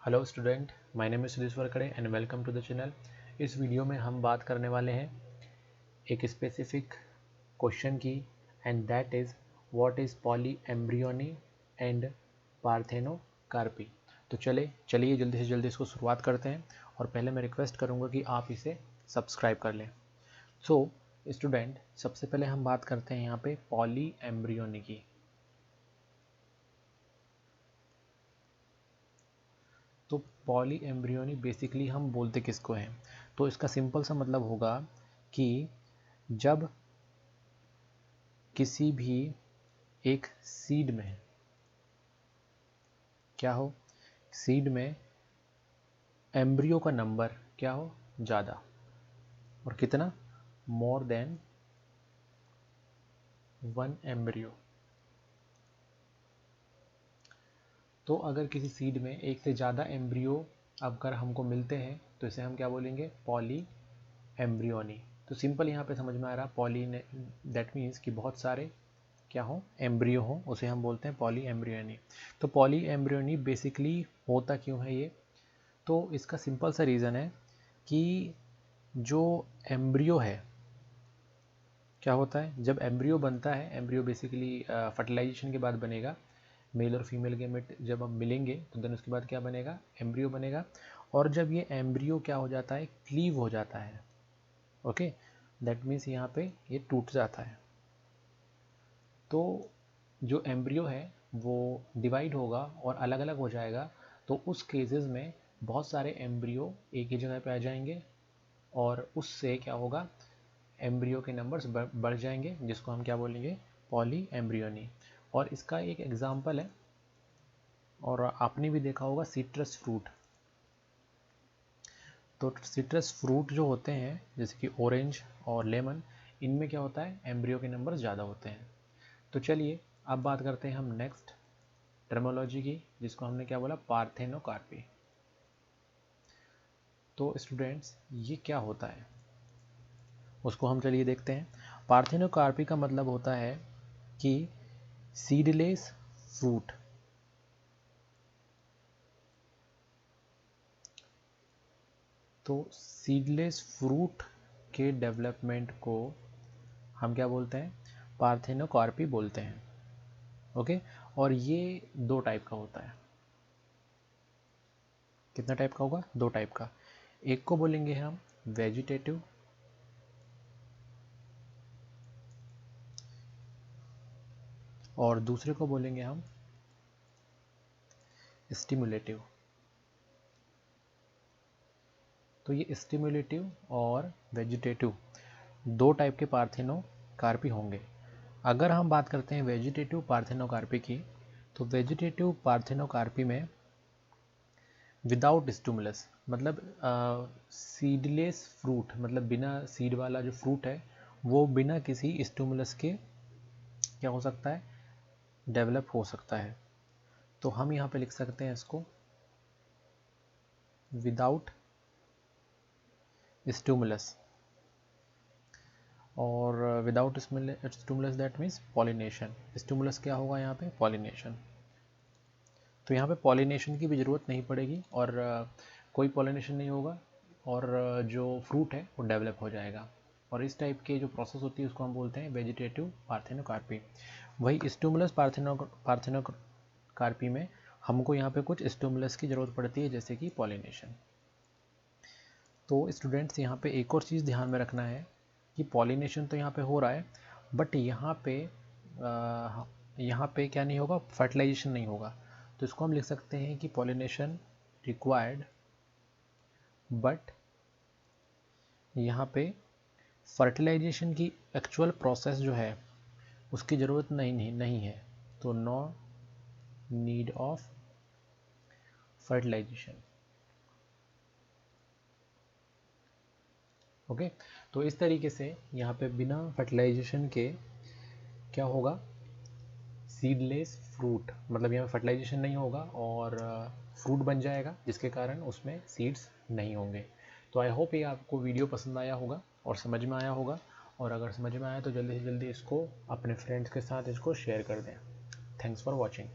Hello student, my name is Sudesh Varkade and welcome to the channel. इस video में हम बात करने वाले हैं एक स्पेसिफिक क्वेश्चन की, and that is what is polyembryony and parthenocarpy. तो चलिए जल्दी से जल्दी इसको शुरुआत करते हैं, और पहले मैं रिक्वेस्ट करूँगा कि आप इसे सब्सक्राइब कर लें। सो स्टूडेंट, सबसे पहले हम बात करते हैं यहाँ पे पॉली एम्ब्रियोनी की। तो पॉली एम्ब्रियोनी बेसिकली हम बोलते किसको हैं? तो इसका सिंपल सा मतलब होगा कि जब किसी भी एक सीड में क्या हो, सीड में एम्ब्रियो का नंबर क्या हो, ज़्यादा, और कितना, मोर देन 1 एम्ब्रियो। तो अगर किसी सीड में एक से ज़्यादा एम्ब्रियो अगर हमको मिलते हैं तो इसे हम क्या बोलेंगे? Poly embryony. तो सिंपल यहाँ पे समझ में आ रहा, पॉली दैट मीन्स कि बहुत सारे क्या हो, एम्ब्रियो हो, उसे हम बोलते हैं पॉली एम्ब्रियोनी। तो पॉली एम्ब्रियोनी बेसिकली होता क्यों है ये? तो इसका सिंपल सा रीज़न है कि जो एम्ब्रियो है, क्या होता है जब एम्ब्रियो बनता है, एम्ब्रियो बेसिकली फर्टिलाइजेशन के बाद बनेगा, मेल और फीमेल गेमेट जब हम मिलेंगे तो देन उसके बाद क्या बनेगा? एम्ब्रियो बनेगा। और जब ये एम्ब्रियो क्या हो जाता है, क्लीव हो जाता है, ओके, दैट मीन्स यहाँ पे ये टूट जाता है। तो जो एम्ब्रियो है वो डिवाइड होगा और अलग अलग हो जाएगा। तो उस केसेस में बहुत सारे एम्ब्रियो एक ही जगह पे आ जाएंगे, और उससे क्या होगा, एम्ब्रियो के नंबर्स बढ़ जाएंगे, जिसको हम क्या बोलेंगे? Poly embryony. और इसका एक एग्जांपल है, और आपने भी देखा होगा, सिट्रस फ्रूट। तो सिट्रस फ्रूट जो होते हैं जैसे कि ऑरेंज और लेमन, इनमें क्या होता है, एम्ब्रियो के नंबर ज़्यादा होते हैं। तो चलिए अब बात करते हैं हम नेक्स्ट टर्मोलॉजी की, जिसको हमने क्या बोला? पार्थेनोकार्पी। तो स्टूडेंट्स, ये क्या होता है उसको हम चलिए देखते हैं। पार्थेनोकार्पी का मतलब होता है कि सीडलेस फ्रूट। तो सीडलेस फ्रूट के डेवलपमेंट को हम क्या बोलते हैं? पार्थेनोकार्पी बोलते हैं, ओके। और ये दो टाइप का होता है। कितना टाइप का होगा? दो टाइप का। एक को बोलेंगे हम वेजिटेटिव, और दूसरे को बोलेंगे हम स्टिमुलेटिव। तो ये स्टिमुलेटिव और वेजिटेटिव दो टाइप के पार्थेनोकार्पी होंगे। अगर हम बात करते हैं वेजिटेटिव पार्थेनोकार्पी की, तो वेजिटेटिव पार्थेनोकार्पी में विदाउट स्टिमुलस, मतलब सीडलेस फ्रूट, मतलब बिना सीड वाला जो फ्रूट है वो बिना किसी स्टिमुलस के क्या हो सकता है? डेवलप हो सकता है। तो हम यहाँ पे लिख सकते हैं इसको विदाउट स्टिमुलस, और without stimulus that means pollination. Stimulus क्या होगा यहाँ पे? पॉलिनेशन। तो यहाँ पे पॉलिनेशन की भी ज़रूरत नहीं पड़ेगी, और कोई पॉलिनेशन नहीं होगा, और जो फ्रूट है वो डेवलप हो जाएगा। और इस टाइप के जो प्रोसेस होती है उसको हम बोलते हैं वेजिटेटिव पार्थेनोकार्पी। वही स्टिमुलस पार्थेनोकार्पी में हमको यहाँ पे कुछ स्टिमुलस की ज़रूरत पड़ती है, जैसे कि पॉलिनेशन। तो स्टूडेंट्स, यहाँ पे एक और चीज़ ध्यान में रखना है कि पॉलिनेशन तो यहाँ पे हो रहा है, बट यहाँ पे क्या नहीं होगा? फर्टिलाइजेशन नहीं होगा। तो इसको हम लिख सकते हैं कि पॉलिनेशन रिक्वायर्ड, बट यहाँ पे फर्टिलाइजेशन की एक्चुअल प्रोसेस जो है उसकी ज़रूरत नहीं है। तो no need of fertilisation, okay. तो इस तरीके से यहाँ पे बिना फर्टिलाइजेशन के क्या होगा? सीडलेस फ्रूट, मतलब यहाँ फर्टिलाइजेशन नहीं होगा और फ्रूट बन जाएगा, जिसके कारण उसमें सीड्स नहीं होंगे। तो आई होप ये आपको वीडियो पसंद आया होगा और समझ में आया होगा, और अगर समझ में आया तो जल्दी से जल्दी इसको अपने फ्रेंड्स के साथ इसको शेयर कर दें। Thanks for watching.